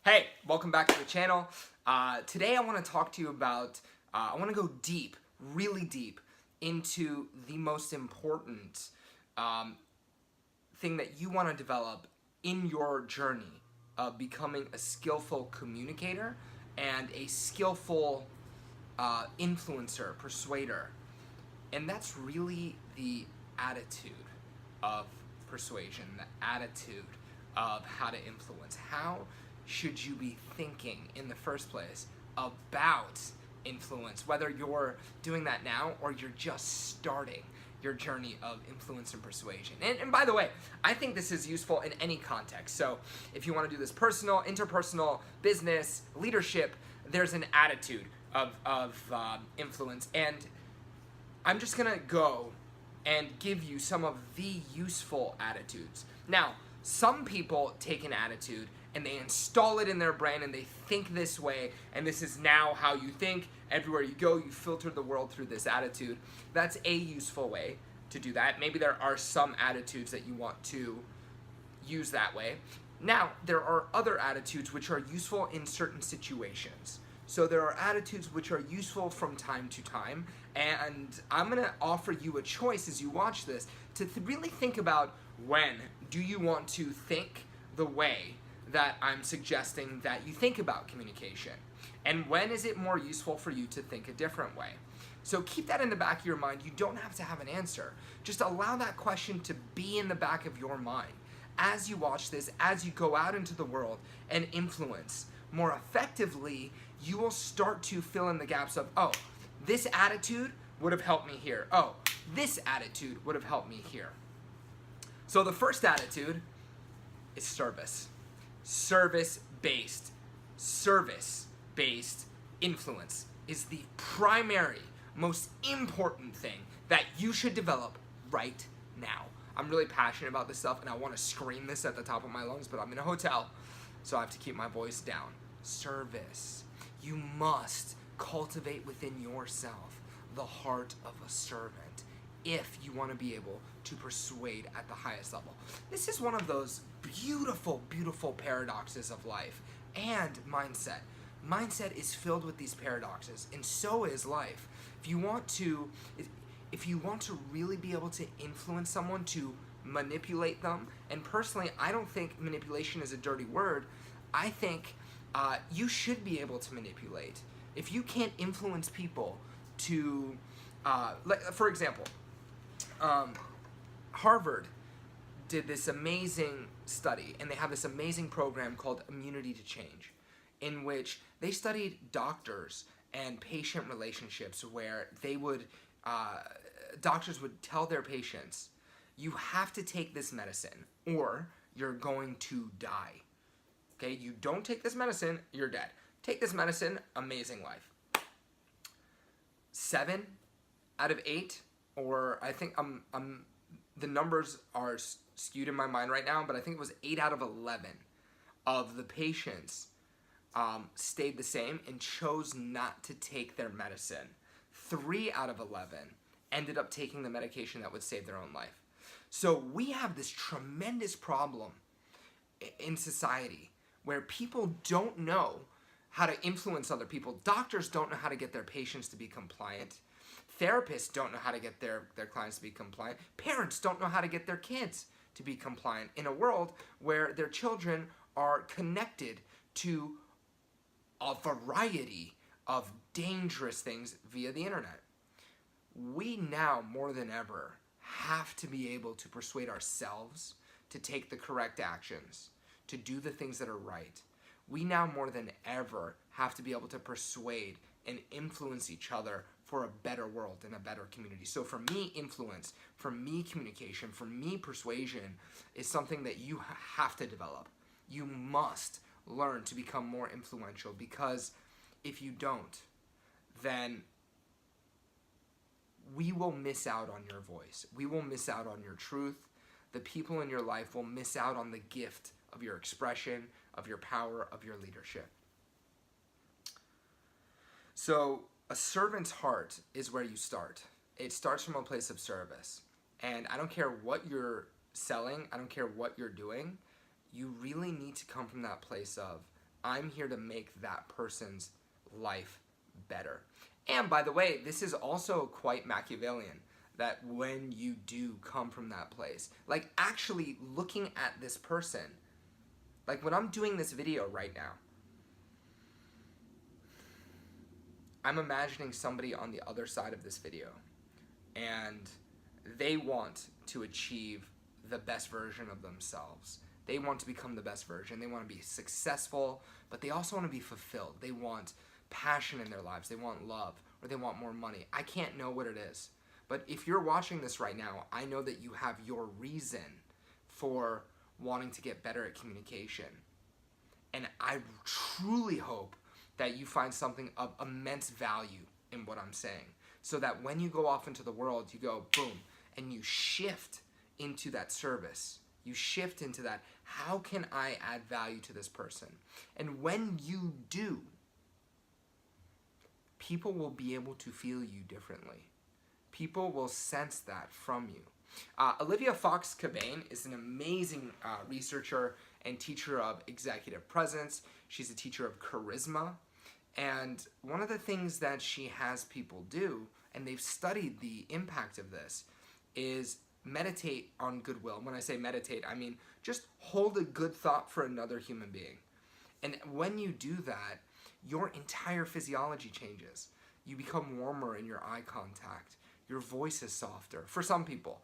Hey, welcome back to the channel. Today I want to talk to you about, I want to go deep, really deep, into the most important thing that you want to develop in your journey of becoming a skillful communicator and a skillful influencer, persuader. And that's really the attitude of persuasion, the attitude of how to influence. How should you be thinking in the first place about influence, whether you're doing that now or you're just starting your journey of influence and persuasion. And by the way, I think this is useful in any context. So if you want to do this personal, interpersonal, business, leadership, there's an attitude of influence. And I'm just gonna go and give you some of the useful attitudes. Now, some people take an attitude and they install it in their brain and they think this way, and this is now how you think. Everywhere you go, you filter the world through this attitude. That's a useful way to do that. Maybe there are some attitudes that you want to use that way. Now, there are other attitudes which are useful in certain situations. So there are attitudes which are useful from time to time, and I'm going to offer you a choice as you watch this to really think about, when do you want to think the way that I'm suggesting that you think about communication, and when is it more useful for you to think a different way. So keep that in the back of your mind. You don't have to have an answer. Just allow that question to be in the back of your mind as you watch this, as you go out into the world and influence more effectively. You will start to fill in the gaps of, oh, this attitude would have helped me here. Oh, this attitude would have helped me here. So the first attitude is service. Service-based influence is the primary, most important thing that you should develop right now. I'm really passionate about this stuff and I want to scream this at the top of my lungs, but I'm in a hotel, so I have to keep my voice down. Service. You must cultivate within yourself the heart of a servant if you want to be able to persuade at the highest level. This is one of those beautiful, beautiful paradoxes of life and mindset. Mindset is filled with these paradoxes, and so is life. If you want to really be able to influence someone, to manipulate them, and personally, I don't think manipulation is a dirty word. I think you should be able to manipulate. If you can't influence people to, like, for example, Harvard did this amazing study, and they have this amazing program called Immunity to Change, in which they studied doctors and patient relationships, where they would, doctors would tell their patients, you have to take this medicine or you're going to die. Okay, you don't take this medicine, you're dead. Take this medicine, amazing life. 7 out of 8, or I think the numbers are skewed in my mind right now, but I think it was 8 out of 11 of the patients stayed the same and chose not to take their medicine. 3 out of 11 ended up taking the medication that would save their own life. So we have this tremendous problem in society where people don't know how to influence other people. Doctors don't know how to get their patients to be compliant. Therapists don't know how to get their clients to be compliant. Parents don't know how to get their kids to be compliant in a world where their children are connected to a variety of dangerous things via the internet. We now, more than ever, have to be able to persuade ourselves to take the correct actions, to do the things that are right. We now more than ever have to be able to persuade and influence each other for a better world and a better community. So for me, influence, for me, communication, for me, persuasion is something that you have to develop. You must learn to become more influential, because if you don't, then we will miss out on your voice. We will miss out on your truth. The people in your life will miss out on the gift of your expression, of your power, of your leadership. So a servant's heart is where you start. It starts from a place of service. And I don't care what you're selling, I don't care what you're doing, you really need to come from that place of, I'm here to make that person's life better. And by the way, this is also quite Machiavellian, that when you do come from that place, like actually looking at this person, like when I'm doing this video right now, I'm imagining somebody on the other side of this video, and they want to achieve the best version of themselves. They want to become the best version. They want to be successful, but they also want to be fulfilled. They want passion in their lives. They want love, or they want more money. I can't know what it is. But if you're watching this right now, I know that you have your reason for wanting to get better at communication. And I truly hope that you find something of immense value in what I'm saying, so that when you go off into the world, you go boom, and you shift into that service. You shift into that, how can I add value to this person? And when you do, people will be able to feel you differently. People will sense that from you. Olivia Fox-Cabane is an amazing researcher and teacher of executive presence. She's a teacher of charisma. And one of the things that she has people do, and they've studied the impact of this, is meditate on goodwill. When I say meditate, I mean just hold a good thought for another human being. And when you do that, your entire physiology changes. You become warmer in your eye contact. Your voice is softer. For some people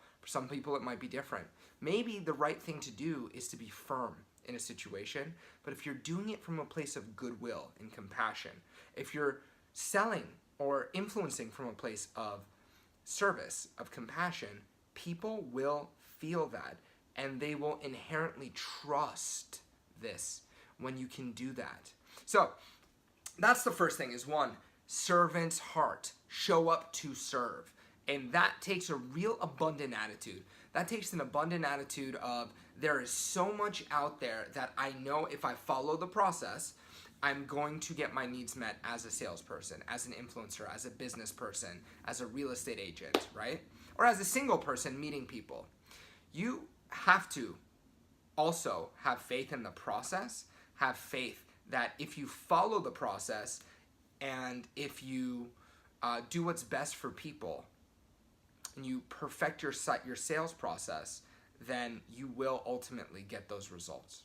it might be different. Maybe the right thing to do is to be firm in a situation, but if you're doing it from a place of goodwill and compassion, if you're selling or influencing from a place of service, of compassion, people will feel that, and they will inherently trust this when you can do that. So that's the first thing, is one, servant's heart. Show up to serve. And that takes a real abundant attitude. That takes an abundant attitude of, there is so much out there that I know if I follow the process, I'm going to get my needs met as a salesperson, as an influencer, as a business person, as a real estate agent, right? Or as a single person meeting people. You have to also have faith in the process, have faith that if you follow the process and if you do what's best for people and you perfect your sales process, then you will ultimately get those results.